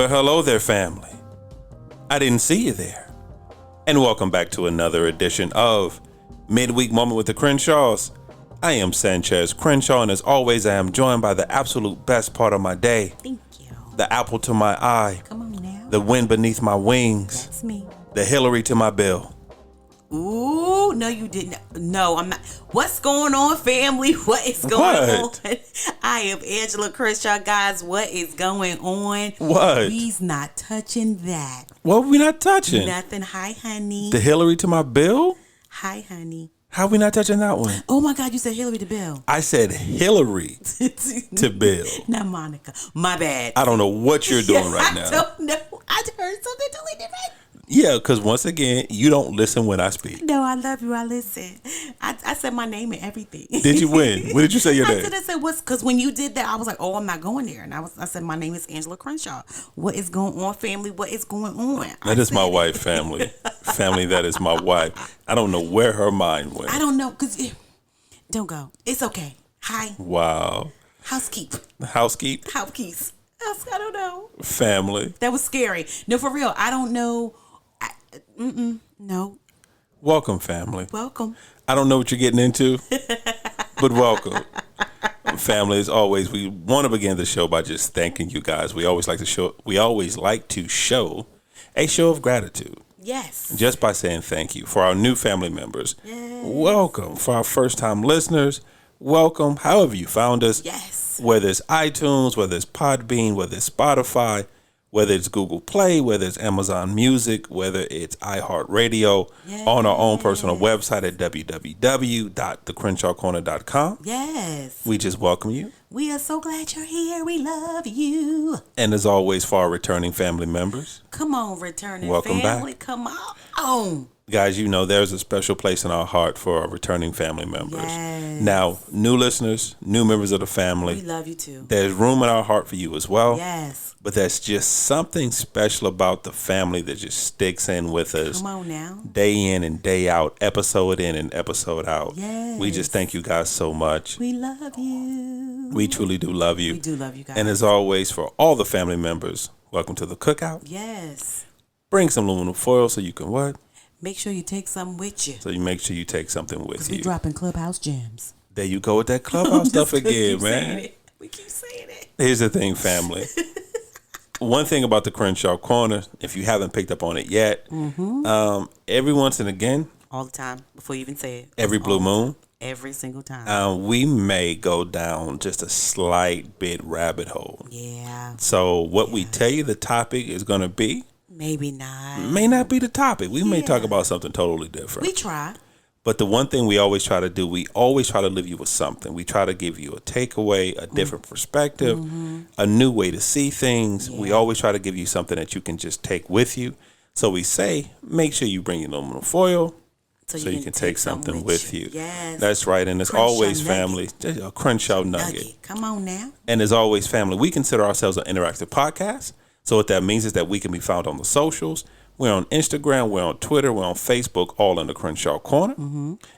Well, hello there, family. I didn't see you there. And welcome back to another edition of Midweek Moment with the Crenshaws. I am Sanchez Crenshaw, and as always, I am joined by the absolute best part of my day. Thank you. The apple to my eye. Come on now. The wind beneath my wings. That's me. The Hillary to my bill. Ooh, no, you didn't. No, I'm not. What's going on, family? What is going on? I am Angela Crenshaw, guys. What is going on? What? We's not touching that. What are we not touching? Nothing. Hi, honey. The Hillary to my bill? Hi, honey. How are we not touching that one? Oh my God, you said Hillary to Bill. I said Hillary to Bill. Not Monica. My bad. I don't know what you're doing right now. I don't know. I heard something totally different. Yeah, because once again, you don't listen when I speak. No, I love you. I listen. I said my name and everything. Did you win? When did you say your name? I said what's, because when you did that, I was like, oh, I'm not going there. And I said, my name is Angela Crenshaw. What is going on, family? What is going on? That is my wife, family. Family, that is my wife. I don't know where her mind went. I don't know, because don't go. It's okay. Hi. Wow. Housekeep. Housekeep? Housekeeps. I don't know. Family. That was scary. No, for real. I don't know. No. Welcome, family. Welcome. I don't know what you're getting into, but welcome. Family, as always, we want to begin the show by just thanking you guys. We always like to show a show of gratitude. Yes. Just by saying thank you. For our new family members, yes. Welcome. For our first time listeners, welcome. However you found us. Yes. Whether it's iTunes, whether it's Podbean, whether it's Spotify, whether it's Google Play, whether it's Amazon Music, whether it's iHeartRadio, yes. On our own personal website at www.thecrenshawcorner.com. Yes. We just welcome you. We are so glad you're here. We love you. And as always, for our returning family members. Come on, returning welcome family. Back. Come on. Guys, you know there's a special place in our heart for our returning family members. Yes. Now, new listeners, new members of the family. We love you too. There's room in our heart for you as well. Yes. But there's just something special about the family that just sticks in with us. Come on now. Day in and day out, episode in and episode out. Yes. We just thank you guys so much. We love you. We truly do love you. We do love you guys. And as always, for all the family members, welcome to the cookout. Yes. Bring some aluminum foil so you can what? Make sure you take something with you. So you make sure you take something with you. Because we dropping Clubhouse gems. There you go with that Clubhouse stuff again, man. We keep saying it. Here's the thing, family. One thing about the Crenshaw Corner, if you haven't picked up on it yet, every once and again. All the time, before you even say it. Every blue moon. Every single time. We may go down just a slight bit rabbit hole. Yeah. So what we tell you the topic is going to be. Maybe not. May not be the topic. We may talk about something totally different. We try. But the one thing we always try to do, we always try to leave you with something. We try to give you a takeaway, a different perspective, a new way to see things. Yeah. We always try to give you something that you can just take with you. So we say, make sure you bring your aluminum foil so you can take something with you. Yes. That's right. And as Crenshaw always, nugget. family, a Crenshaw nugget. Come on now. And as always, family, we consider ourselves an interactive podcast. So what that means is that we can be found on the socials. We're on Instagram, we're on Twitter, we're on Facebook, all in the Crenshaw Corner.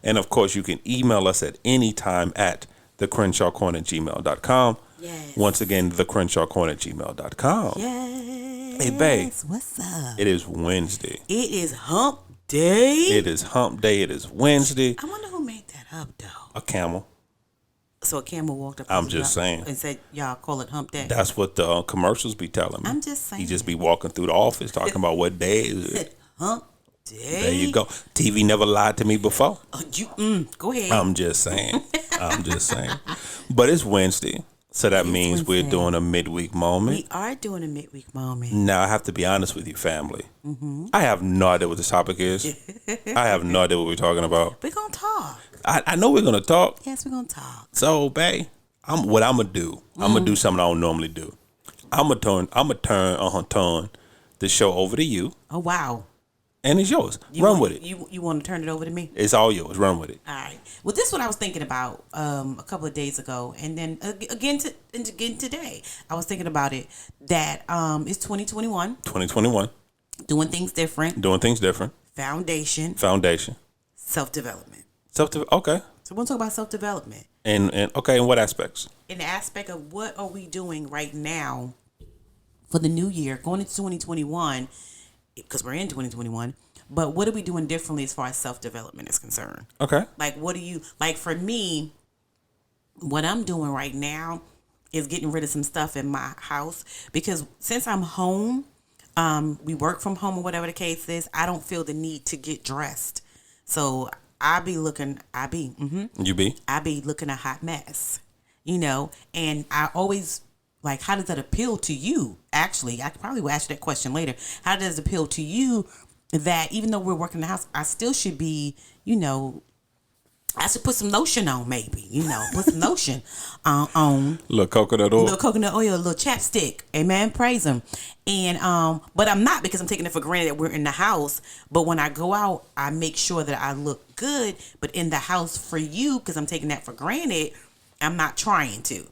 And of course, you can email us at any time at thecrenshawcorner@gmail.com. Yes. Once again, thecrenshawcorner@gmail.com. Yes. Hey, babe. What's up? It is Wednesday. It is hump day. It is hump day. It is Wednesday. I wonder who made that up, though. A camel. So a camel walked up. I'm just saying. And said, y'all call it hump day. That's what the commercials be telling me. I'm just saying. He just be walking through the office talking about what day is it. Hump day. There you go. TV never lied to me before. Go ahead. I'm just saying. But it's Wednesday. So that means Wednesday. We're doing a midweek moment. We are doing a midweek moment. Now, I have to be honest with you, family. I have no idea what this topic is. I have no idea what we're talking about. We're going to talk. I know we're going to talk. Yes, we're going to talk. So, babe, what I'm going to do, I'm going to do something I don't normally do. I'm going to turn the show over to you. Oh, wow. And it's yours. Run with it. You want to turn it over to me? It's all yours. Run with it. All right. Well, this is what I was thinking about a couple of days ago, and then again today. I was thinking about it that it's 2021. 2021. Doing things different. Foundation. Self-development. Okay. So we're going to talk about self-development. And okay, in what aspects? In the aspect of what are we doing right now for the new year, going into 2021, because we're in 2021. But what are we doing differently as far as self-development is concerned? Okay. Like, what do you like? For me, what I'm doing right now is getting rid of some stuff in my house, because since I'm home, we work from home or whatever the case is, I don't feel the need to get dressed. So I be looking a hot mess, and I always like, how does that appeal to you? Actually, I probably will ask you that question later. How does it appeal to you that even though we're working in the house, I still should be, I should put some lotion on, maybe, put some lotion on. Little coconut oil. A little chapstick. Amen. Praise him. And, but I'm not, because I'm taking it for granted that we're in the house. But when I go out, I make sure that I look good. But in the house for you, because I'm taking that for granted, I'm not trying to,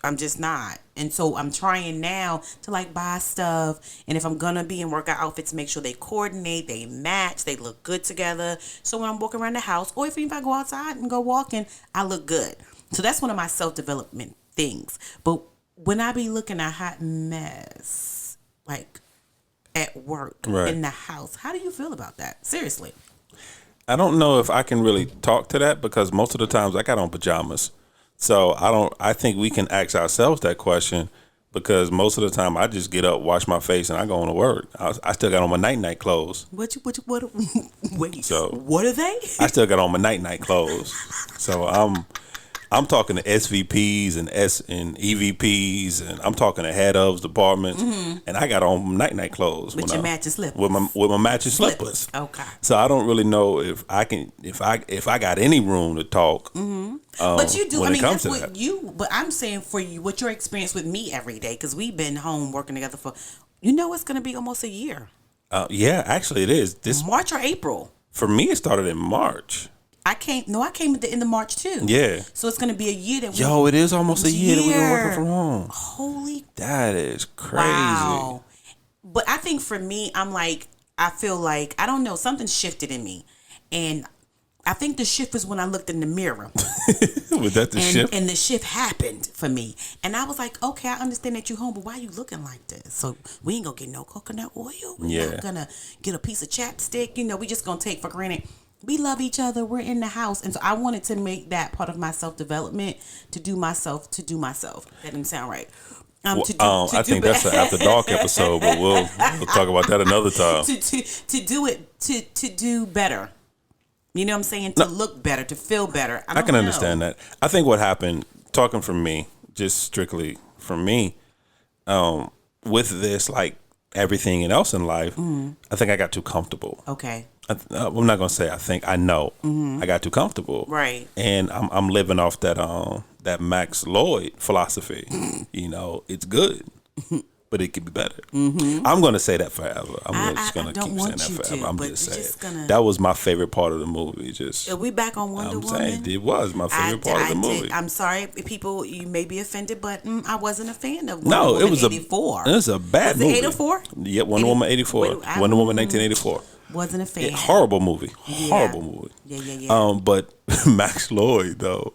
I'm just not. And so I'm trying now to like buy stuff. And if I'm going to be in workout outfits, make sure they coordinate, they match, they look good together. So when I'm walking around the house, or if I go outside and go walking, I look good. So that's one of my self-development things. But when I be looking a hot mess, like at work, in the house, how do you feel about that? Seriously. I don't know if I can really talk to that, because most of the times I got on pajamas. So I think we can ask ourselves that question, because most of the time I just get up, wash my face, and I go on to work. I still got on my night clothes. Wait, so what are they? I still got on my night clothes. So I'm talking to SVPs and EVPs, and I'm talking to head of departments, and I got on night clothes with your matching slippers. With my matching slippers. Okay. So I don't really know if I got any room to talk. But you do. When I mean, that's what you. But I'm saying for you, what your experience with me every day, because we've been home working together for, it's going to be almost a year. Yeah, actually it is. This March or April. For me, it started in March. I came at the end of March too. Yeah. So it's going to be a year that it is almost a year that we've been working from home. Holy. That is crazy. Wow. But I think for me, I feel like, I don't know, something shifted in me. And I think the shift was when I looked in the mirror. Was that the shift? And the shift happened for me. And I was like, okay, I understand that you're home, but why are you looking like this? So we ain't going to get no coconut oil. We're not going to get a piece of chapstick. We just going to take for granted. We love each other. We're in the house. And so I wanted to make that part of my self-development, to do myself. That didn't sound right. I think that's an After Dark episode, but we'll talk about that another time. To do it, to do better. You know what I'm saying? To look better, to feel better. I can understand that. I think what happened, talking from me, just strictly from me, with this, like everything else in life, I think I got too comfortable. Okay. I'm not gonna say I think, I know. I got too comfortable. Right. And I'm living off that Max Lloyd philosophy. It's good, but it could be better. I'm gonna say that forever. I'm just gonna keep saying that forever. I'm just saying that was my favorite part of the movie. Are we back on Wonder Woman? Saying it was my favorite part of the movie. I'm sorry, people, you may be offended, but I wasn't a fan of Wonder Woman. It was 84. It was a bad movie. 84? Yeah, Wonder Woman 84. Wonder Woman 1984. Wasn't a fan. Horrible movie. Horrible movie. Yeah. But Max Lloyd though,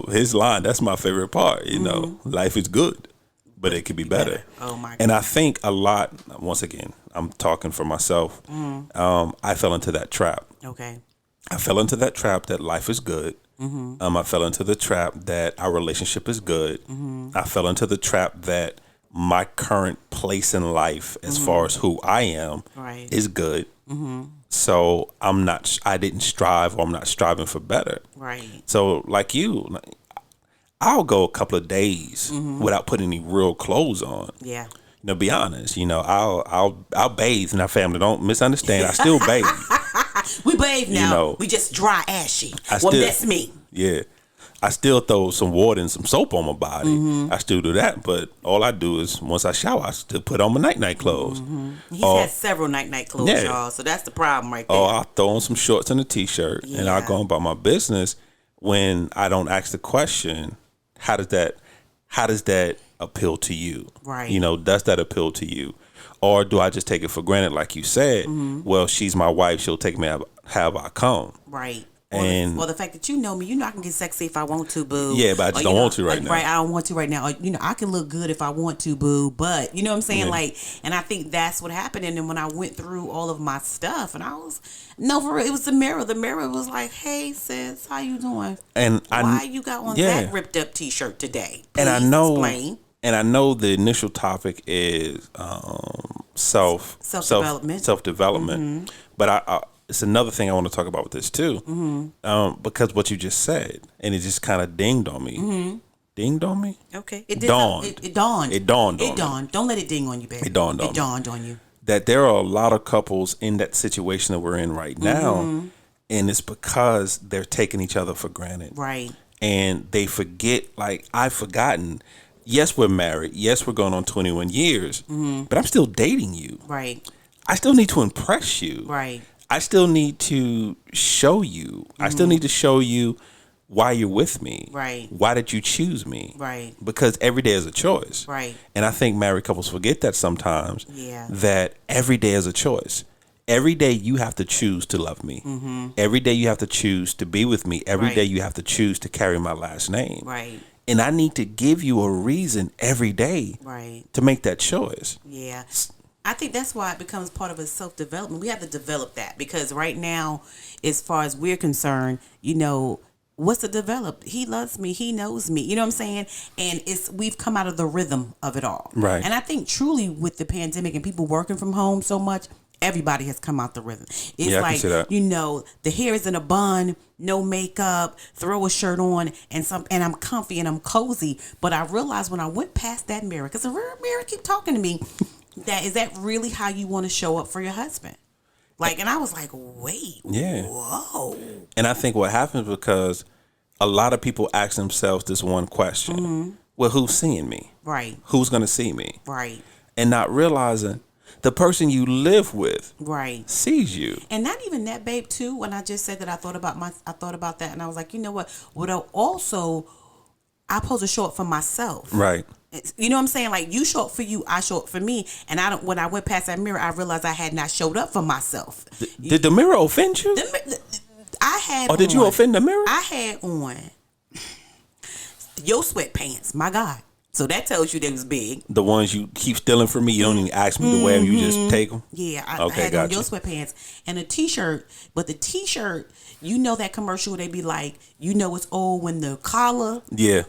his line, that's my favorite part. Life is good, but it could be better. Oh my God. And I think a lot. Once again, I'm talking for myself. I fell into that trap. Okay. I fell into that trap that life is good. I fell into the trap that our relationship is good. I fell into the trap that my current place in life, as far as who I am, is good. So I didn't strive, or I'm not striving for better. Right. So like you, I'll go a couple of days without putting any real clothes on. Yeah. Be honest, I'll bathe, and our family don't misunderstand. I still bathe. We bathe now. We just dry ashy. That's me. Yeah. I still throw some water and some soap on my body. I still do that, but all I do is once I shower, I still put on my night clothes. He's had several night clothes, y'all. So that's the problem right there. Or I'll throw on some shorts and a t-shirt, and I'll go about my business. When I don't ask the question, how does that appeal to you? Right. Does that appeal to you? Or do I just take it for granted, like you said? Well, she's my wife. She'll take me however I come. Right. or the fact that you know me, you know I can get sexy if I want to, boo. Yeah, but I just don't want to right now. Right, I don't want to right now. Or, I can look good if I want to, boo. But you know what I'm saying? Like, and I think that's what happened. And then when I went through all of my stuff, and I was for real, it was the mirror. The mirror was like, "Hey, sis, how you doing? And why you got on that ripped up T-shirt today? Please and I know, explain." And I know the initial topic is self-development. Mm-hmm. But I it's another thing I want to talk about with this too, because what you just said, and it just kind of dinged on me. Mm-hmm. Dinged on me? Okay. It dawned. It dawned. It dawned on me. It dawned. Don't let it ding on you, baby. It dawned on you. That there are a lot of couples in that situation that we're in right now, and it's because they're taking each other for granted. Right. And they forget, like, I've forgotten, yes, we're married. Yes, we're going on 21 years, but I'm still dating you. Right. I still need to impress you. Right. I still need to show you. I still need to show you why you're with me. Right. Why did you choose me? Right. Because every day is a choice. Right. And I think married couples forget that sometimes. Yeah. That every day is a choice. Every day you have to choose to love me. Mm-hmm. Every day you have to choose to be with me. Every day you have to choose to carry my last name. Right. And I need to give you a reason every day to make that choice. Yeah. I think that's why it becomes part of a self-development. We have to develop that because right now, as far as we're concerned, what's to develop? He loves me. He knows me. You know what I'm saying? And we've come out of the rhythm of it all. Right. And I think truly with the pandemic and people working from home so much, everybody has come out the rhythm. It's I can see that. The hair is in a bun, no makeup, throw a shirt on, and I'm comfy and I'm cozy. But I realized when I went past that mirror, because the mirror keep talking to me, is that really how you want to show up for your husband? Like, and I was like, wait, whoa. And I think what happens because a lot of people ask themselves this one question: well, who's seeing me? Right. Who's going to see me? Right. And not realizing the person you live with sees you. And not even that, babe, too. When I just said that, I thought about that, and I was like, you know what? I'm supposed to show up for myself. Right. You know what I'm saying? Like, you show up for you, I show up for me. And when I went past that mirror, I realized I had not showed up for myself. Did the mirror offend you? I had Or did you offend the mirror? I had on your sweatpants, my God. So that tells you they was big. The ones you keep stealing from me, you don't even ask me to wear them, you just take them? Yeah, I had on your sweatpants and a t-shirt. But the t-shirt, that commercial where they be like, it's old when the collar. Yeah.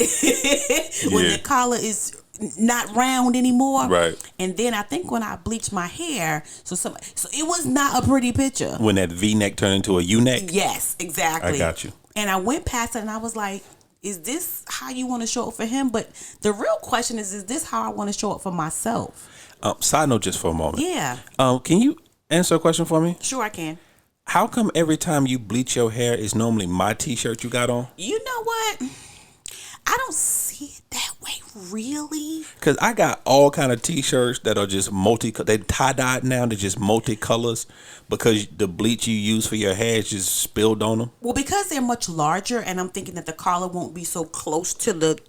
When the collar is not round anymore. Right. And then I think when I bleached my hair, so it was not a pretty picture. When that V-neck turned into a U-neck? Yes, exactly. I got you. And I went past it and I was like, is this how you want to show up for him? But the real question is this how I want to show up for myself? Side note just for a moment. Yeah. Can you answer a question for me? Sure, I can. How come every time you bleach your hair, it's normally my t-shirt you got on? You know what? I don't see it that way, really. Because I got all kind of t-shirts that are just they tie-dyed now. They're just multicolors because the bleach you use for your hair is just spilled on them. Well, because they're much larger, and I'm thinking that the collar won't be so close to the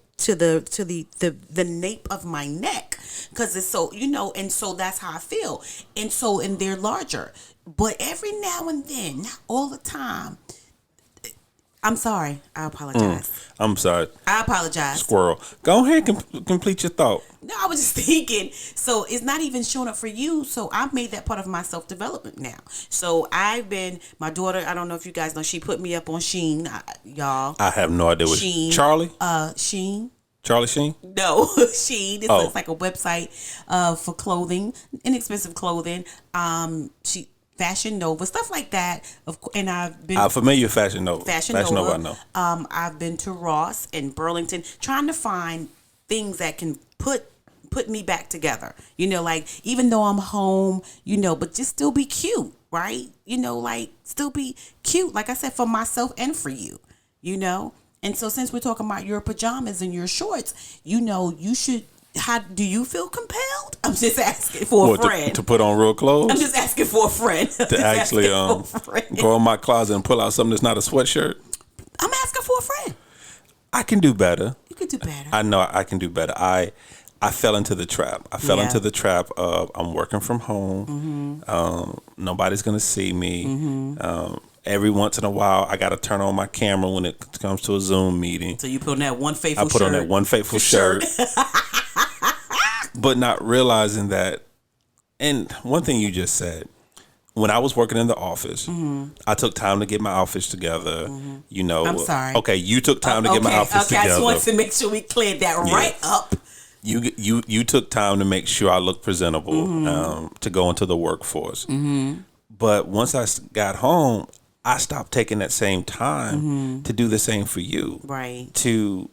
nape of my neck, because it's so, and so that's how I feel. And they're larger. But every now and then, not all the time. I'm sorry. I apologize. I'm sorry. I apologize. Squirrel. Go ahead and complete your thought. No, I was just thinking. So it's not even showing up for you. So I've made that part of my self-development now. So my daughter, I don't know if you guys know, she put me up on Shein, y'all. I have no idea what Shein. Charlie? Shein. Charlie Sheen? No, Shein. This looks like a website for clothing, inexpensive clothing. Fashion Nova, stuff like that. And I've been familiar with Fashion Nova. Fashion Nova, I know. I've been to Ross and Burlington, trying to find things that can put me back together. Like, even though I'm home, but just still be cute, right? Like, still be cute, like I said, for myself and for you, And so since we're talking about your pajamas and your shorts, you should. How do you feel compelled? I'm just asking for a friend. To put on real clothes? I'm just asking for a friend. To actually go in my closet and pull out something that's not a sweatshirt? I'm asking for a friend. I can do better. You can do better. I know I can do better. I I fell into the trap. I fell into the trap of I'm working from home. Nobody's gonna see me. Every once in a while, I got to turn on my camera when it comes to a Zoom meeting. So you put on that one faithful shirt. I put on that one faithful shirt. But not realizing that, and one thing you just said, when I was working in the office, I took time to get my office together. You know, I'm sorry. Okay, you took time to get my office together. I just wanted to make sure we cleared that right up. You took time to make sure I looked presentable to go into the workforce. But once I got home, I stopped taking that same time to do the same for you. Right. To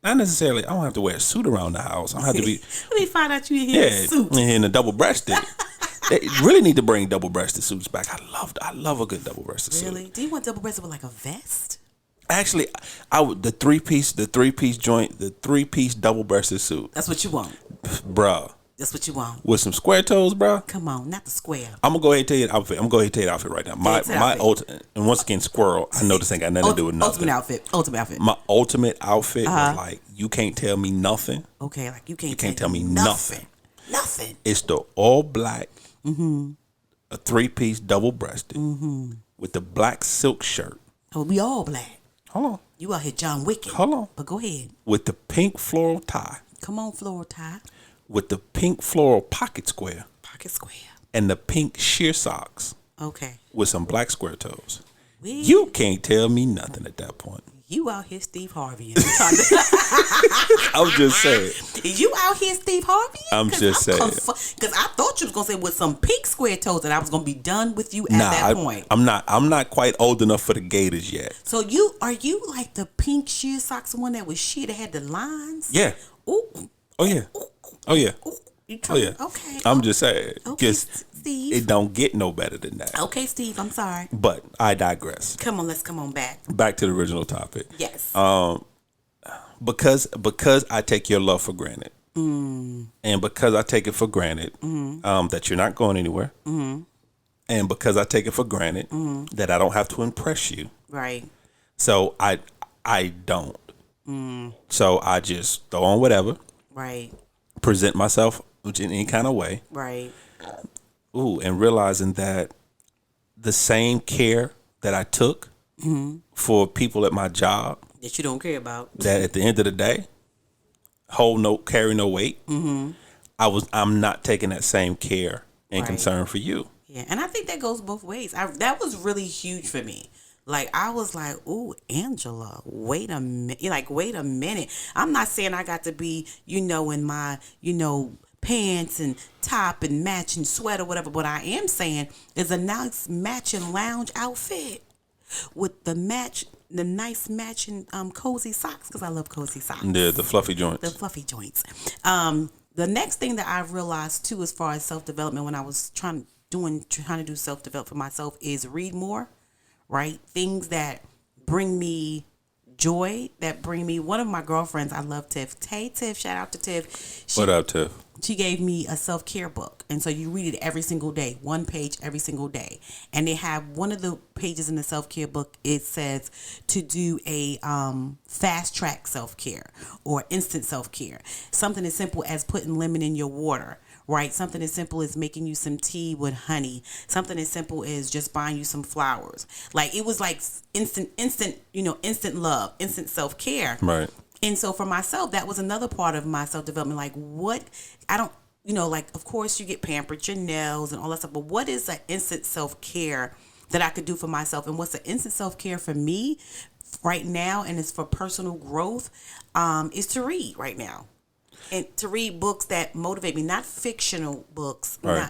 not necessarily, I don't have to wear a suit around the house. I don't have to be. Let me find out you in here in a suit. In a double-breasted. They really need to bring double-breasted suits back. I love a good double-breasted suit. Really? Do you want double-breasted with like a vest? Actually, I would the three-piece double-breasted suit. That's what you want, bruh. That's what you want. With some square toes, bruh. Come on, not the square. I'm gonna go ahead and tell you the outfit. I'm gonna go ahead and tell you the outfit right now. My ultimate, and once again, squirrel. I know this ain't got nothing to do with nothing. Ultimate outfit. My ultimate outfit was like, you can't tell me nothing. Okay, like you can't tell me nothing. Nothing. It's the all black, a three-piece double-breasted with the black silk shirt. Oh, we all black. Hold on. You out here John Wick. Hold on. But go ahead. With the pink floral tie. Come on, floral tie. With the pink floral pocket square. Pocket square. And the pink sheer socks. Okay. With some black square toes. You can't tell me nothing at that point. You out here Steve Harvey. I'm just saying. You out here Steve Harvey? I'm just saying. Because I thought you was going to say with some pink square toes and I was going to be done with you at that point. I'm not quite old enough for the Gators yet. So are you like the pink sheer socks, the one that was sheer that had the lines? Yeah. Ooh. Oh, yeah. Oh, yeah. Oh, yeah. Okay. I'm just saying. Okay, Steve. It don't get no better than that. Okay, Steve, I'm sorry. But I digress. Come on, let's come on back. Back to the original topic. Yes. Because I take your love for granted. And because I take it for granted that you're not going anywhere. And because I take it for granted that I don't have to impress you. Right. So I don't. So I just throw on whatever. Right. Present myself in any kind of way. Right. Ooh, and realizing that the same care that I took for people at my job that you don't care about, that at the end of the day carry no weight. I'm not taking that same care and concern for you. Yeah, and I think that goes both ways. That was really huge for me. Like, I was like, ooh, Angela, wait a minute. I'm not saying I got to be, in my, pants and top and matching sweater, whatever. But I am saying is a nice matching lounge outfit with the nice matching cozy socks, because I love cozy socks. Yeah, the fluffy joints. The next thing that I realized too, as far as self-development, when I was trying to do self-development for myself, is read more. Right? Things that bring me joy, one of my girlfriends, I love Tiff. Hey, Tiff, shout out to Tiff. What up, Tiff? She gave me a self-care book. And so you read it every single day, one page every single day. And they have one of the pages in the self-care book, it says to do a fast track self-care or instant self-care. Something as simple as putting lemon in your water. Right? Something as simple as making you some tea with honey. Something as simple as just buying you some flowers. Like, it was like instant love, instant self-care. Right. And so for myself, that was another part of my self-development. Like, of course you get pampered, your nails and all that stuff, but what is an instant self-care that I could do for myself? And what's the instant self-care for me right now, and it's for personal growth, is to read right now. And to read books that motivate me, not fictional books, right.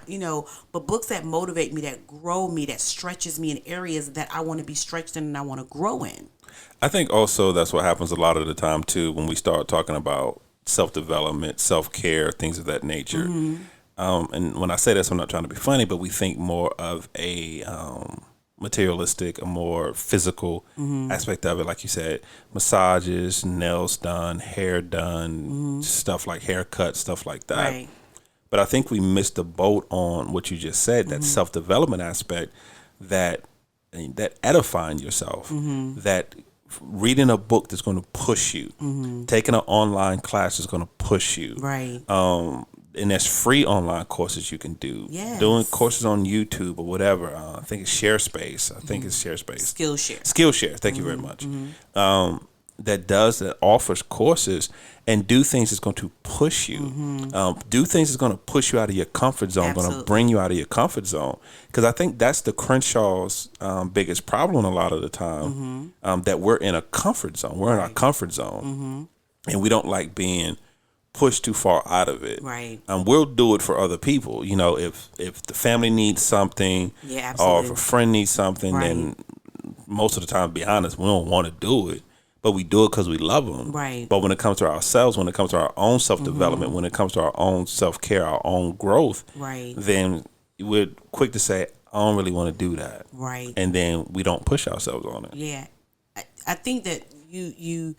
But books that motivate me, that grow me, that stretches me in areas that I want to be stretched in and I want to grow in. I think also that's what happens a lot of the time too, when we start talking about self-development, self-care, things of that nature. And when I say this, I'm not trying to be funny, but we think more of a materialistic, a more physical aspect of it. Like you said, massages, nails done, hair done, stuff like haircuts, stuff like that. Right. But I think we missed the boat on what you just said, that self-development aspect, that edifying yourself, that reading a book that's going to push you, taking an online class that's going to push you, Right. And there's free online courses you can do. Yes. Doing courses on YouTube or whatever. I think it's ShareSpace. I think it's ShareSpace. Skillshare. Skillshare. Thank you very much. That offers courses and do things that's going to push you. Do things that's going to push you out of your comfort zone, going to bring you out of your comfort zone. Because I think that's the Crenshaw's biggest problem a lot of the time, that we're in a comfort zone. We're in our comfort zone, and we don't like being pushed too far out of it. Right. We'll do it for other people. You know, if the family needs something, Yeah, or absolutely. if a friend needs something, Right. then most of the time, to be honest, we don't want to do it. But we do it because we love them. Right. But when it comes to ourselves, when it comes to our own self-development, when it comes to our own self-care, our own growth, Right. then we're quick to say, I don't really want to do that. Right. And then we don't push ourselves on it. Yeah, I think that you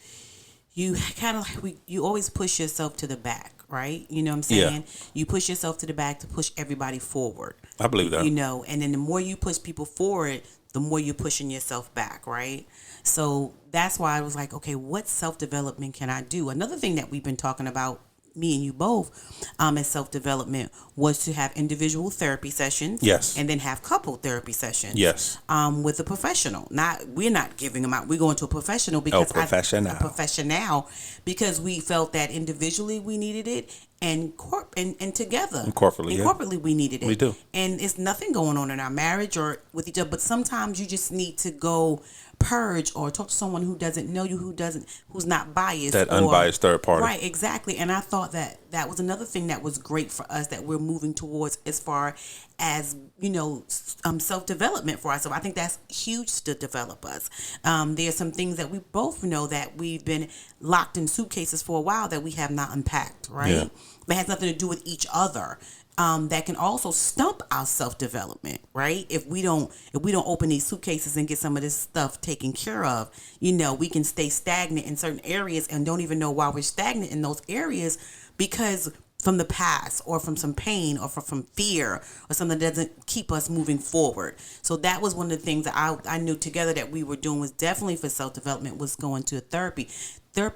kind of you always push yourself to the back, right? You know what I'm saying? Yeah. You push yourself to the back to push everybody forward. I believe that. You know, and then the more you push people forward, the more you're pushing yourself back, right? So that's why I was like, okay, what self-development can I do? Another thing that we've been talking about, me and you both, as self-development, was to have individual therapy sessions. Yes. And then have couple therapy sessions. Yes. With a professional. We're not giving them out. We're going to a professional because professional. a professional, because we felt that individually we needed it, and together And corporately, yeah. corporately we needed it. We do. And it's nothing going on in our marriage or with each other, but sometimes you just need to go purge or talk to someone who doesn't know you, who's not biased. That unbiased third party. Right, exactly. And I thought that was another thing that was great for us that we're moving towards as far as, self-development for ourselves. I think that's huge to develop us. There's some things that we both know that we've been locked in suitcases for a while that we have not unpacked, right? Yeah. But it has nothing to do with each other. That can also stump our self-development, right? If we don't open these suitcases and get some of this stuff taken care of, we can stay stagnant in certain areas and don't even know why we're stagnant in those areas because from the past or from some pain or from fear or something that doesn't keep us moving forward. So that was one of the things that I knew together that we were doing was definitely for self-development was going to a therapy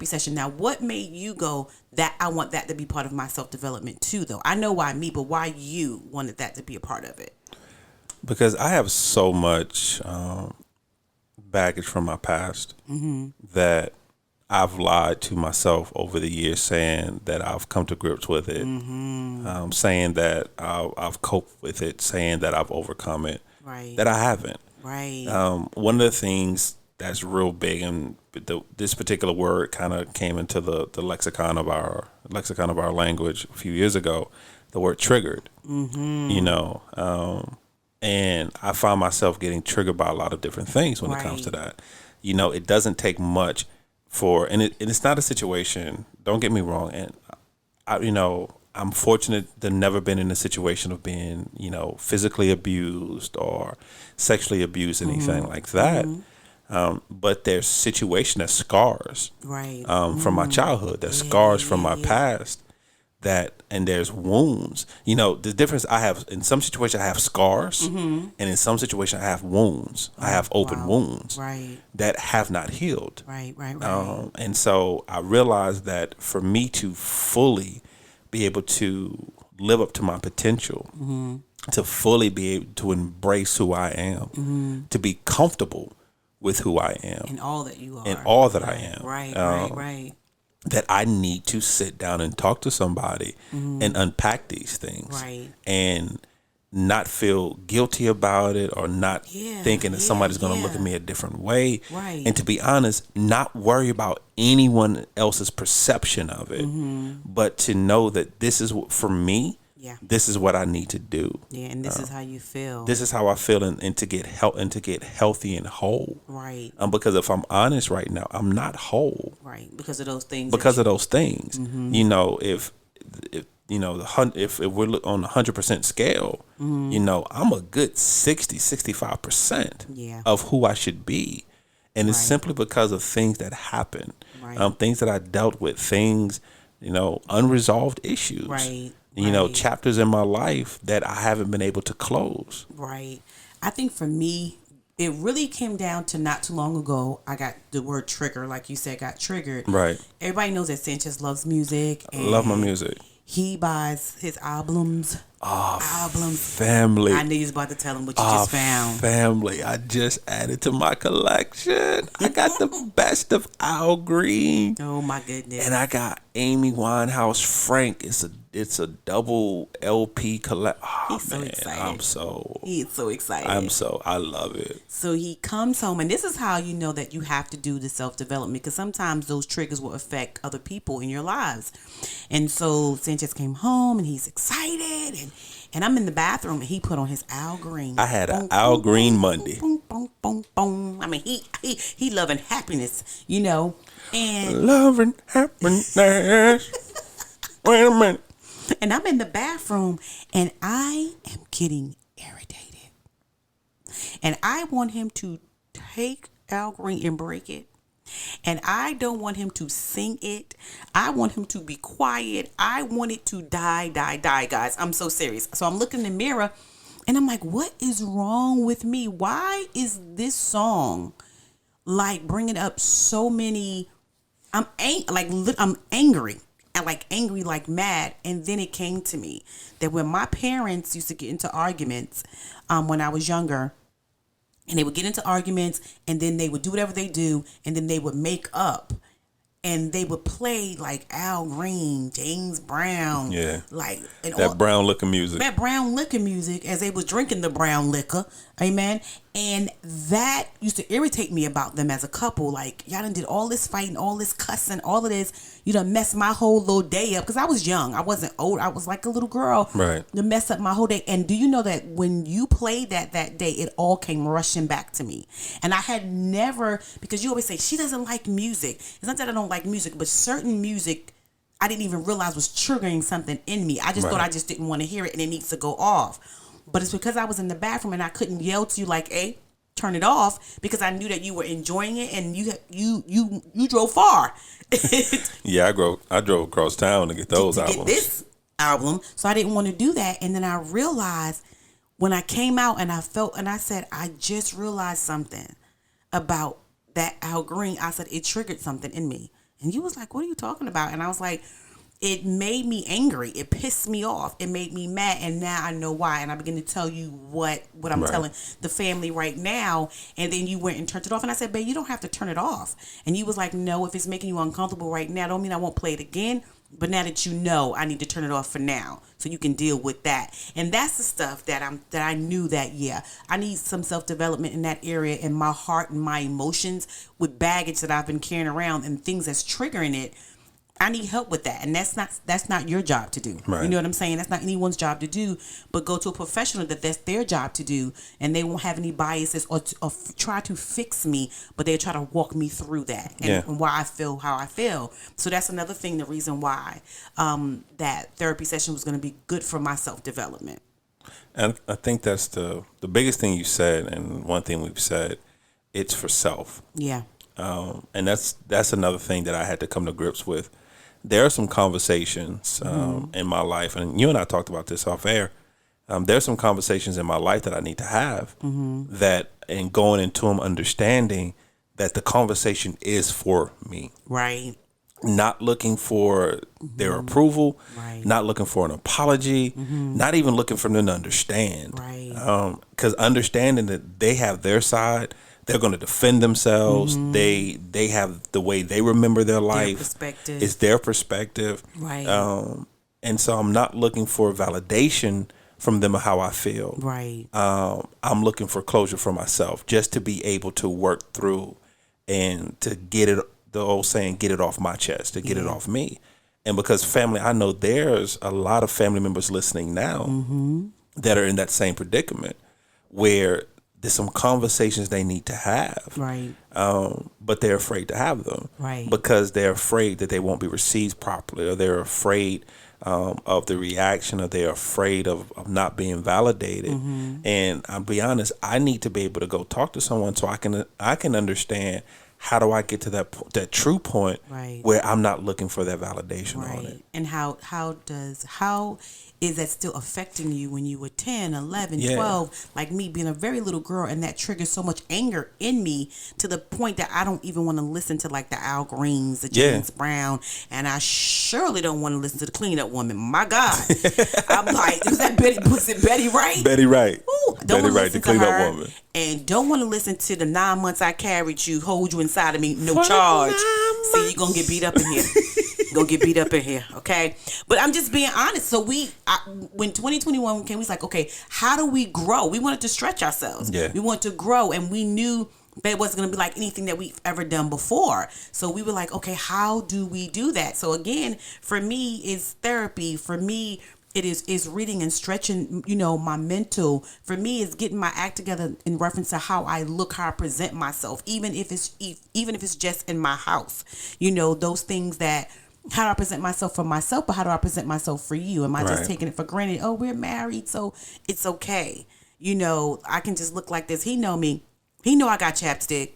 session. Now, what made you go that I want that to be part of my self-development too, though? I know why me, but why you wanted that to be a part of it? Because I have so much baggage from my past that I've lied to myself over the years, saying that I've come to grips with it, saying that I've coped with it, saying that I've overcome it, Right. that I haven't. Right. One of the things that's real big, and this particular word kind of came into the lexicon of our language a few years ago, the word triggered. And I find myself getting triggered by a lot of different things when it comes to that. It doesn't take much and it's not a situation. Don't get me wrong, and I'm fortunate to never been in a situation of being physically abused or sexually abused, anything like that. But there's situation that scars from my childhood, that scars from my past, and there's wounds. The difference I have in some situations I have scars, and in some situations I have wounds. I have open wounds that have not healed. Right. And so I realized that for me to fully be able to live up to my potential, to fully be able to embrace who I am, to be comfortable with who I am, And all that you are. and all that I am. Right. That I need to sit down and talk to somebody and unpack these things, Right. and not feel guilty about it, or not thinking that somebody's going to look at me a different way. Right. And to be honest, not worry about anyone else's perception of it, but to know that this is for me. Yeah. This is what I need to do. Yeah, and this is how you feel. This is how I feel, and to get healthy and whole. Right. Because if I'm honest right now, I'm not whole. Right. Because of those things. Because of those things. If we're on the 100% scale, I'm a good 65% of who I should be. And it's simply because of things that happen, things that I dealt with, things, unresolved issues, chapters in my life that I haven't been able to close. Right. I think for me, it really came down to not too long ago. I got the word trigger, like you said, got triggered. Right. Everybody knows that Sanchez loves music. I love my music. He buys his albums. Family. I knew you was about to tell him what you just found. Family. I just added to my collection. I got the best of Al Green. Oh my goodness. And I got Amy Winehouse Frank. It's a double LP collect. Oh, He's so excited. He's so excited. I love it. So he comes home, and this is how you know that you have to do the self-development, because sometimes those triggers will affect other people in your lives. And so Sanchez came home, and he's excited, and I'm in the bathroom, and he put on his Al Green. I had an Al Green Monday. Boom, boom, boom, boom. I mean, he loving happiness, you know. And loving happiness. Wait a minute. And I'm in the bathroom, and I am getting irritated. And I want him to take Al Green and break it. And I don't want him to sing it. I want him to be quiet. I want it to die, guys. I'm so serious. So I'm looking in the mirror, and I'm like, what is wrong with me? Why is this song like bringing up so many? I'm angry. And angry, mad. And then it came to me that when my parents used to get into arguments when I was younger, and they would get into arguments, and then they would do whatever they do, and then they would make up, and they would play Al Green, James Brown, that brown liquor music. That brown liquor music, as they was drinking the brown liquor, amen. And that used to irritate me about them as a couple. Y'all done did all this fighting, all this cussing, all of this. You done messed my whole little day up, because I was young. I wasn't old. I was like a little girl. Right. To mess up my whole day. And do you know that when you played that day, it all came rushing back to me. And I had never, because you always say, she doesn't like music. It's not that I don't like music, but certain music I didn't even realize was triggering something in me. I just thought I just didn't want to hear it, and it needs to go off. But it's because I was in the bathroom, and I couldn't yell to you hey, turn it off, because I knew that you were enjoying it, and you drove far. Yeah, I drove across town to get those albums. Get this album, so I didn't want to do that. And then I realized when I came out, and I said, I just realized something about that Al Green. I said it triggered something in me, and you was like, "What are you talking about?" And I was like, it made me angry. It pissed me off. It made me mad. And now I know why. And I begin to tell you what I'm telling the family right now. And then you went and turned it off. And I said, babe, you don't have to turn it off. And you was like, no, if it's making you uncomfortable right now, don't mean I won't play it again. But now that you know, I need to turn it off for now, so you can deal with that. And that's the stuff that I knew that, I need some self-development in that area, in my heart and my emotions, with baggage that I've been carrying around and things that's triggering it. I need help with that, and that's not your job to do. Right. You know what I'm saying? That's not anyone's job to do, but go to a professional that's their job to do, and they won't have any biases or try to fix me, but they try to walk me through that and why I feel how I feel. So that's another thing, the reason why that therapy session was going to be good for my self-development. And I think that's the biggest thing you said, and one thing we've said, it's for self. Yeah. And that's another thing that I had to come to grips with. There are some conversations in my life, and you and I talked about this off air. There's some conversations in my life that I need to have that, and going into them understanding that the conversation is for me. Right. Not looking for their approval, not looking for an apology, not even looking for them to understand. Right. Because understanding that they have their side, they're going to defend themselves. They have the way they remember their life. Perspective. It's their perspective. Right. And so I'm not looking for validation from them of how I feel. Right. I'm looking for closure for myself, just to be able to work through and to get it, the old saying, get it off my chest, to get it off me. And because family, I know there's a lot of family members listening now that are in that same predicament, where there's some conversations they need to have. Right. But they're afraid to have them. Right. Because they're afraid that they won't be received properly, or they're afraid of the reaction, or they're afraid of not being validated. And I'll be honest, I need to be able to go talk to someone so I can understand, how do I get to that true point where I'm not looking for that validation on it. And how is that still affecting you when you were 10, 11, Yeah. 12, like me being a very little girl, and that triggers so much anger in me to the point that I don't even want to listen to like the Al Greens, the James Brown, and I surely don't want to listen to the Clean Up Woman. My God. I'm like, was it Betty Wright? Betty Wright. Ooh, Betty Wright, the Clean Up Woman. And don't want to listen to the 9 months I carried you, hold you inside of me, no charge. See, you're going to get beat up in here. Gonna get beat up in here, okay? But I'm just being honest. So when 2021 came, we was like, okay, how do we grow? We wanted to stretch ourselves. Yeah. We wanted to grow, and we knew that it wasn't gonna be like anything that we've ever done before. So we were like, okay, how do we do that? So again, for me, it's therapy. For me, it is reading and stretching, my mental. For me, it's getting my act together in reference to how I look, how I present myself, even if it's just in my house. Those things that. How do I present myself for myself, but how do I present myself for you? Am I just taking it for granted? Oh, we're married, so it's okay. I can just look like this. He know me. He know I got chapstick.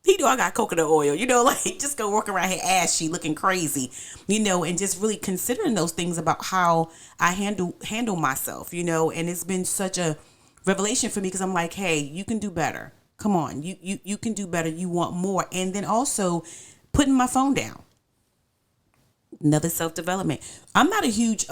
He know I got coconut oil. Just go walk around here ashy, looking crazy. And just really considering those things about how I handle myself. And it's been such a revelation for me because I'm like, hey, you can do better. Come on, you can do better. You want more, and then also putting my phone down. Another self-development. I'm not a huge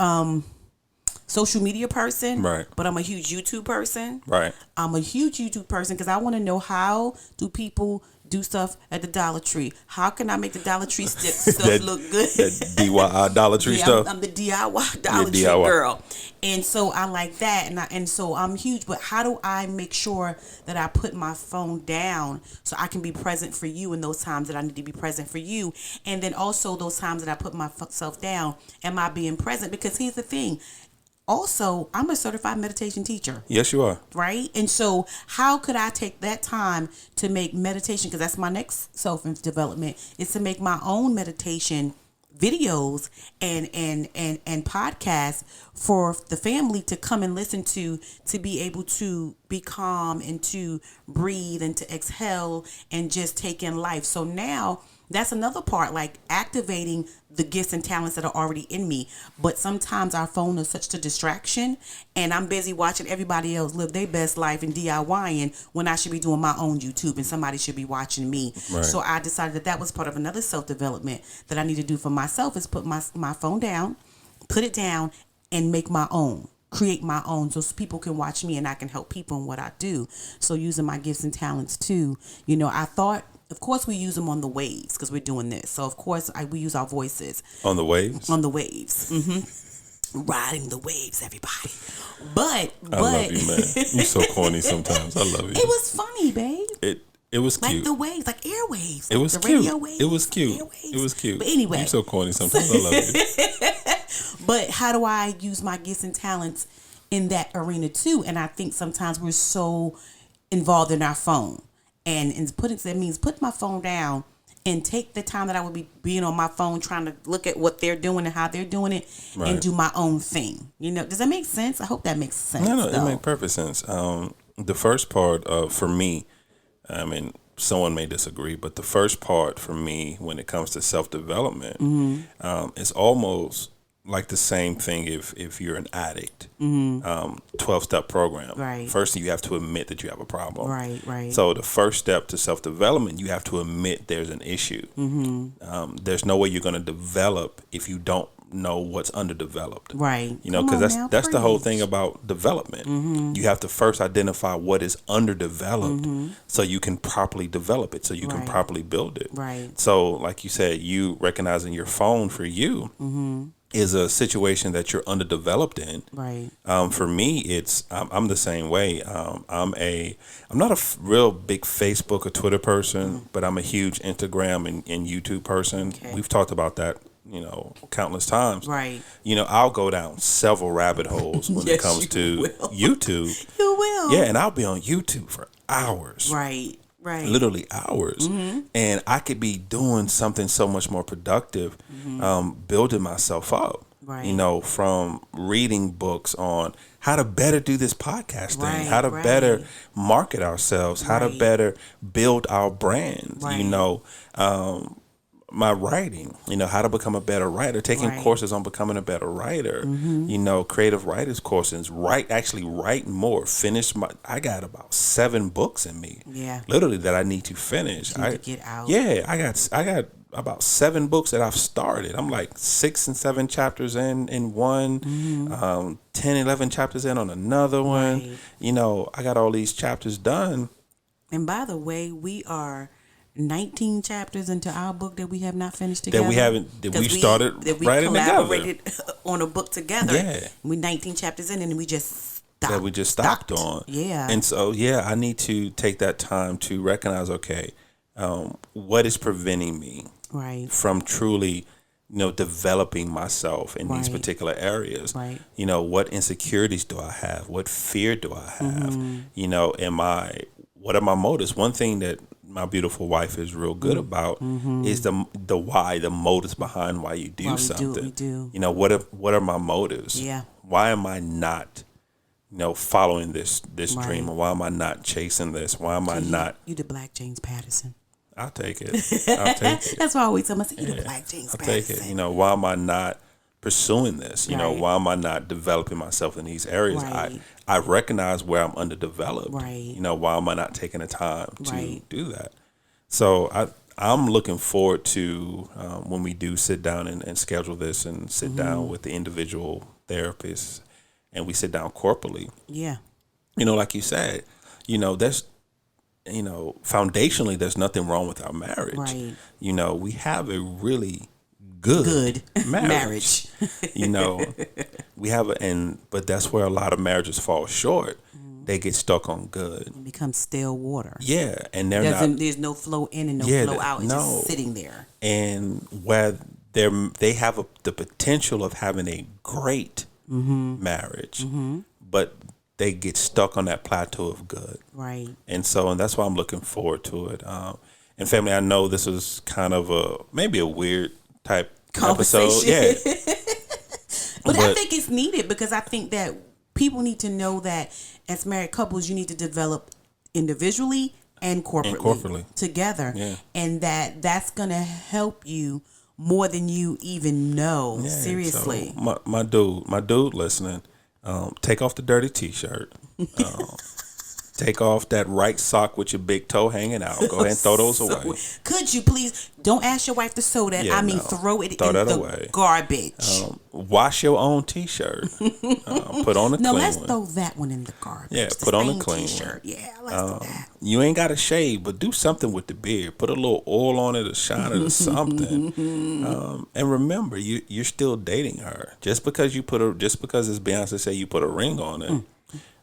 social media person, right? But I'm a huge YouTube person, right? I'm a huge YouTube person because I want to know how do people do stuff at the Dollar Tree. How can I make the Dollar Tree stuff look good? That DIY Dollar Tree stuff. I'm the DIY Dollar Tree girl, and so I like that, and so I'm huge. But how do I make sure that I put my phone down so I can be present for you in those times that I need to be present for you, and then also those times that I put myself down, am I being present? Because here's the thing. Also, I'm a certified meditation teacher. Yes, you are. Right? And so how could I take that time to make meditation, because that's my next self-development, is to make my own meditation videos and podcasts for the family to come and listen to be able to be calm and to breathe and to exhale and just take in life. So now that's another part, like activating the gifts and talents that are already in me. But sometimes our phone is such a distraction, and I'm busy watching everybody else live their best life and DIYing when I should be doing my own YouTube and somebody should be watching me. Right. So I decided that was part of another self-development that I need to do for myself, is put my phone down, put it down, and make my own. Create my own so people can watch me and I can help people in what I do. So using my gifts and talents too. I thought, of course, we use them on the waves because we're doing this. So, of course, we use our voices. On the waves? On the waves. Mm-hmm. Riding the waves, everybody. But I love you, man. You're so corny sometimes. I love you. It was funny, babe. It was cute. Like the waves, like airwaves. It was the cute. Radio waves, it was cute. Airwaves. It was cute. But anyway. You're so corny sometimes. I love you. But how do I use my gifts and talents in that arena too? And I think sometimes we're so involved in our phone. And that means put my phone down and take the time that I would be being on my phone trying to look at what they're doing and how they're doing it, right, and do my own thing. Does that make sense? I hope that makes sense. No, it makes perfect sense. The first part for me, I mean, someone may disagree, but the first part for me when it comes to self-development, is almost like the same thing if you're an addict. 12-step program. Right. First, you have to admit that you have a problem. Right. So the first step to self-development, you have to admit there's an issue. There's no way you're going to develop if you don't know what's underdeveloped. Right. Because that's the whole thing about development. You have to first identify what is underdeveloped so you can properly develop it, so you can properly build it. Right. So like you said, you recognizing your phone for you is a situation that you're underdeveloped in. Right. For me, it's I'm the same way. I'm not a real big Facebook or Twitter person, but I'm a huge Instagram and YouTube person. Okay. We've talked about that, countless times. Right. I'll go down several rabbit holes when it comes to YouTube. You will. Yeah, and I'll be on YouTube for hours. Right. Literally hours. And I could be doing something so much more productive, building myself up. Right. From reading books on how to better do this podcast thing, Right, how to right. better market ourselves, how to Right. better build our brand. Right. my writing, how to become a better writer, taking courses on becoming a better writer, creative writers courses, actually write more, I got about 7 books in me, literally, that I need to finish. You need to get out. Yeah, I got about 7 books that I've started. I'm like 6 and 7 chapters in one, 10, 11 chapters in on another one. I got all these chapters done. And by the way, we are 19 chapters into our book that we have not finished together. We started writing collaborated together on a book together. Yeah. We 19 chapters in, and we just stopped. That we just stopped on. Yeah. And so, I need to take that time to recognize, okay, what is preventing me from truly, developing myself in these particular areas. Right. What insecurities do I have? What fear do I have? What are my motives? One thing that my beautiful wife is real good about is the why, the motives behind why you do something. We do. What are my motives? Yeah. Why am I not, following this dream? Or why am I not chasing this? Why am I not? You the Black James Patterson. I'll take it. I'll take it. That's why I always tell myself, you the Black James Patterson. I'll take it. Why am I not pursuing this? Why am I not developing myself in these areas? I recognize where I'm underdeveloped. Right. Why am I not taking the time to do that? So I'm looking forward to when we do sit down and schedule this and sit down with the individual therapists, and we sit down corporately. Yeah. Like you said, there's foundationally, there's nothing wrong with our marriage. Right. We have a really good marriage. We have but that's where a lot of marriages fall short. They get stuck on good. It becomes stale water. Yeah, and there's no flow in and no flow out. It's just sitting there. And where they have the potential of having a great marriage, but they get stuck on that plateau of good. Right. And that's why I'm looking forward to it. And family, I know this is kind of maybe a weird type episode. Yeah. but I think it's needed, because I think that people need to know that as married couples, you need to develop individually and corporately. Together. Yeah. And that's going to help you more than you even know. Yeah, seriously. So my dude listening, take off the dirty t-shirt. Take off that right sock with your big toe hanging out. Go ahead and throw those away. Could you please, don't ask your wife to sew that. Throw it in the away. Garbage. Wash your own t-shirt. Put on a clean one. No, let's throw that one in the garbage. Yeah, put on a clean t-shirt. One. Yeah, let's do that. You ain't got to shave, but do something with the beard. Put a little oil on it or shine it or something. And remember, you're still dating her. Just because as Beyonce say, you put a ring on it.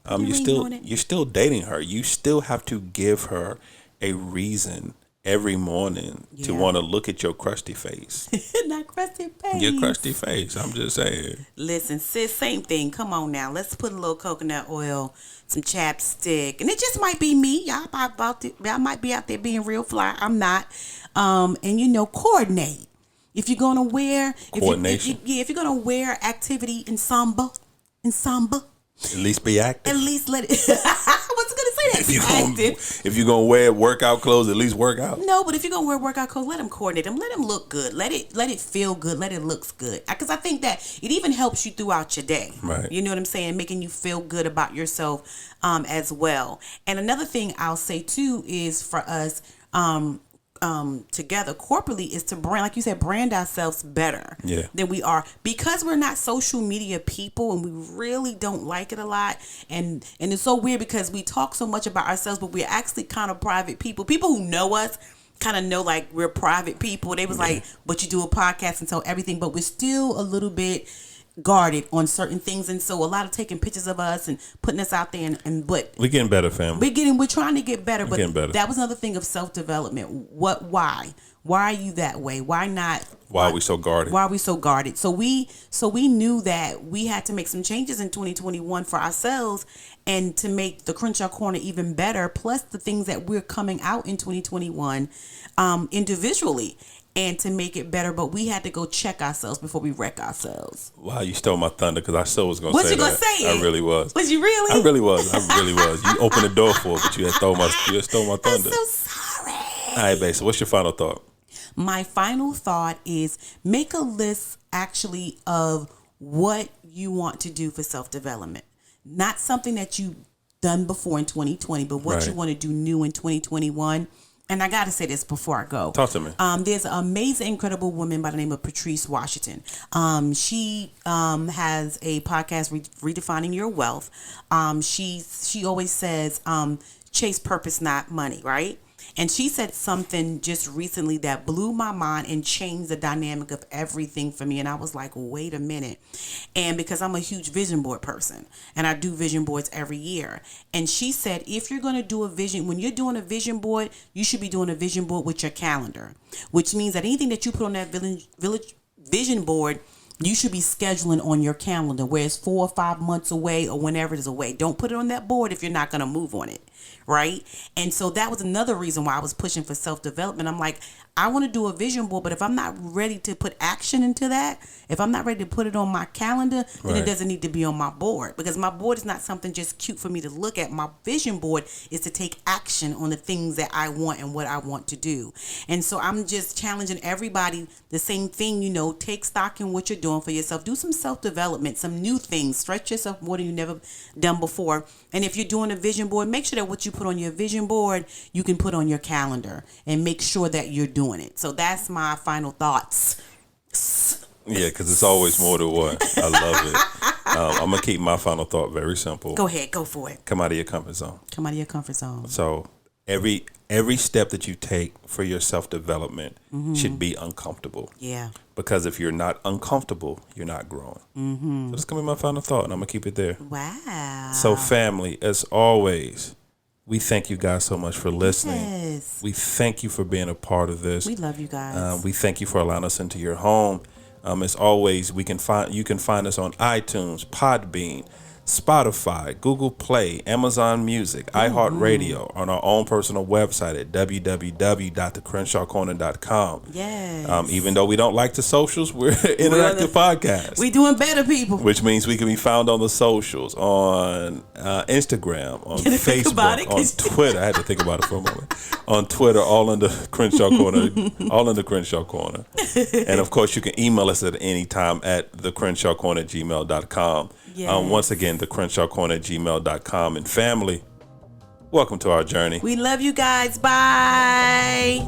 You're still dating her. You still have to give her a reason every morning to want to look at your crusty face. Not crusty face. Your crusty face. I'm just saying. Listen, sis, same thing. Come on now. Let's put a little coconut oil, some chapstick, and it just might be me. Y'all might be out there being real fly. I'm not. And coordinate. If you're gonna wear coordination. If you're gonna wear activity ensemble. At least be active. At least let it. I was gonna say that. If you're gonna wear workout clothes, at least work out. No, but if you're gonna wear workout clothes, let them coordinate them. Let them look good. Let it feel good. Let it look good. Because I think that it even helps you throughout your day. Right. You know what I'm saying? Making you feel good about yourself, as well. And another thing I'll say too is for us, together corporately, is to brand ourselves better than we are, because we're not social media people and we really don't like it a lot, and it's so weird because we talk so much about ourselves, but we're actually kind of private people who know us kind of know like we're private people. They was like, but you do a podcast and tell everything, but we're still a little bit guarded on certain things, and so a lot of taking pictures of us and putting us out there, but we're getting better, family. We're trying to get better, but better. That was another thing of self-development. Why are you that way? Why not? Why are we so guarded? Why are we so guarded? So we knew that we had to make some changes in 2021 for ourselves, and to make the Crenshaw Corner even better, plus the things that we're coming out in 2021 individually, and to make it better. But we had to go check ourselves before we wreck ourselves. Wow, you stole my thunder, because I still was going to say that. Was you going to say it? I really was. Was you really? I really was. You opened the door for it, but you stole my thunder. I'm so sorry. All right, babe, so what's your final thought? My final thought is make a list actually of what you want to do for self-development. Not something that you've done before in 2020, but what you want to do new in 2021. And I got to say this before I go. Talk to me. There's an amazing, incredible woman by the name of Patrice Washington. She has a podcast, Redefining Your Wealth. She always says, chase purpose, not money, right? And she said something just recently that blew my mind and changed the dynamic of everything for me. And I was like, wait a minute. And because I'm a huge vision board person and I do vision boards every year. And she said, if you're going to do a vision, when you're doing a vision board, you should be doing a vision board with your calendar, which means that anything that you put on that vision board, you should be scheduling on your calendar where it's 4 or 5 months away or whenever it is away. Don't put it on that board if you're not going to move on it. Right. And so that was another reason why I was pushing for self-development. I'm like, I want to do a vision board, but if I'm not ready to put action into that, if I'm not ready to put it on my calendar, then it doesn't need to be on my board, because my board is not something just cute for me to look at. My vision board is to take action on the things that I want and what I want to do. And so I'm just challenging everybody the same thing, take stock in what you're doing for yourself. Do some self-development, some new things, stretch yourself more than you've never done before. And if you're doing a vision board, make sure that what you put on your vision board, you can put on your calendar, and make sure that you're doing it. So that's my final thoughts. Yeah, because it's always more to what. I love it. I'm going to keep my final thought very simple. Go ahead. Go for it. Come out of your comfort zone. Come out of your comfort zone. So every step that you take for your self-development should be uncomfortable. Yeah. Because if you're not uncomfortable, you're not growing. So that's going to be my final thought, and I'm going to keep it there. Wow. So family, as always, we thank you guys so much for listening. Yes. We thank you for being a part of this. We love you guys. We thank you for allowing us into your home. As always, you can find us on iTunes, Podbean, Spotify, Google Play, Amazon Music, iHeartRadio, on our own personal website at www.thecrenshawcorner.com. Yes. Even though we don't like the socials, we're an interactive podcast. We doing better, people. Which means we can be found on the socials, on Instagram, on Facebook, on Twitter. I had to think about it for a moment. On Twitter, all in the Crenshaw Corner, all in the Crenshaw Corner. And of course, you can email us at any time at thecrenshawcorner@gmail.com. Yes. Once again, thecrenshawcorner@gmail.com. And family, welcome to our journey. We love you guys. Bye.